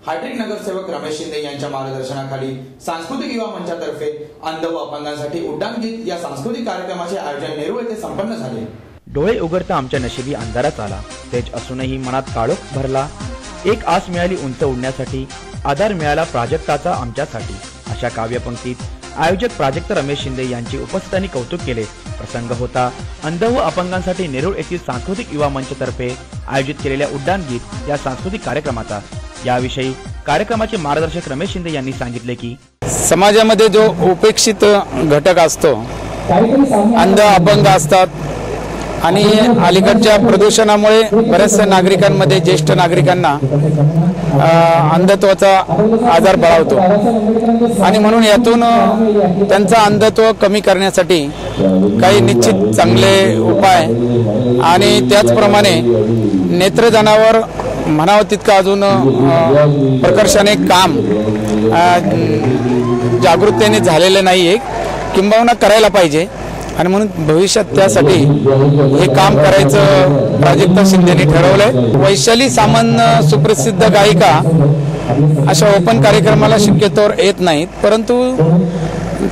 Hat trick नगरसेवक रमेश शिंदे यांच्या मार्गदर्शनाखाली सांस्कृतिक युवा मंचातर्फे अंध व अपंगांसाठी उड्डाण गीत या सांस्कृतिक कार्यक्रमाचे आयोजन नेरूळ येथे संपन्न झाले। डोळे उघडता आमच्या नशिबी अंधारात आला, तेज असूनही मनात काळोख भरला। एक आस मिळाली उंच उडण्यासाठी, आधार मिळाला प्राजक्ताचा आमच्यासाठी। अशा काव्यपंक्तीत आयोजक प्राजक्त रमेश शिंदे यांची उपस्थितीने कौतुक केले। प्रसंग होता अंध व अपंगांसाठी नेरूळ येथील सांस्कृतिक युवा मंचतर्फे आयोजित केलेल्या उड्डाण गीत या सांस्कृतिक कार्यक्रमाचा। याविषयी कार्यक्रमाचे मार्गदर्शक रमेश शिंदे यांनी सांगितले की समाजामध्ये जो उपेक्षित घटक असतो, अंध अपंग असतात आणि अलीकडच्या प्रदूषणामुळे बऱ्याचशा नागरिकांमध्ये ज्येष्ठ नागरिकांना अंधत्वाचा आजार बळावतो आणि म्हणून यातून त्यांचा अंधत्व कमी करण्यासाठी काही निश्चित चांगले उपाय आणि त्याचप्रमाणे नेत्रदानावर म्हणावं तितकं अजून प्रकर्षाने काम जागृततेने झालेलं नाहीये, किंबहुना करायला पाहिजे आणि म्हणून भविष्यात त्यासाठी हे काम करायचं प्राजक्त शिंदेने ठरवलंय। वैशाली सामंत सुप्रसिद्ध गायिका अशा ओपन कार्यक्रमाला शक्यतोवर येत नाहीत, परंतु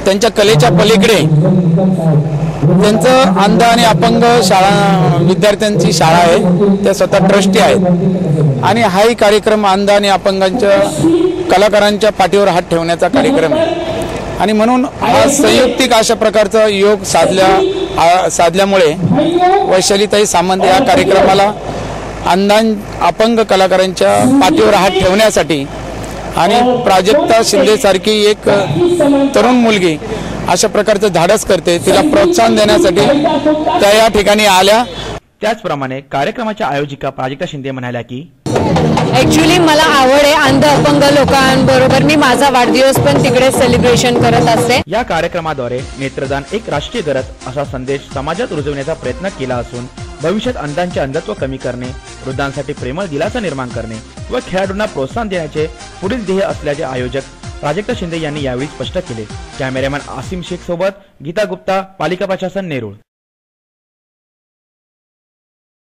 त्यांच्या कलेच्या पलीकडे त्यांचं अंध आणि अपंग शाळा विद्यार्थ्यांची शाळा आहे, त्या स्वतः ट्रस्टी आहेत आणि हाही कार्यक्रम अंध आणि अपंगांच्या कलाकारांच्या पाठीवर हात ठेवण्याचा कार्यक्रम आहे आणि म्हणून हा संयुक्तिक अशा प्रकारचा योग साधल्यामुळे वैशालीताई सामंत या कार्यक्रमाला अपंग कलाकारांच्या पाठीवर हात ठेवण्यासाठी आणि प्राजक्ता शिंदे सारखी एक तरुण मुलगी अशा प्रकारचं धाडस करते, तिला प्रोत्साहन देण्यासाठी त्या या ठिकाणी आल्या। त्याचप्रमाणे कार्यक्रमाच्या आयोजिका प्राजक्ता शिंदे म्हणाल्या की ऍक्च्युली मला आवड आहे अंध अपंग लोकांबरोबर मी माझा वाढदिवस पण तिकडे सेलिब्रेशन करत असते। या कार्यक्रमाद्वारे नेत्रदान एक राष्ट्रीय गरज असा संदेश समाजात रुजवण्याचा प्रयत्न केला असून भविष्यात अंधांचे अंधत्व कमी करणे, वृद्धांसाठी प्रेमळ दिलासा निर्माण करणे व खेळाडूंना प्रोत्साहन देण्याचे पुढील ध्येय असल्याचे आयोजक प्राजक्त शिंदे यांनी यावेळी स्पष्ट केले। कॅमेरामॅन आसिम शेख सोबत गीता गुप्ता, पालिका प्रशासन, नेरूळ।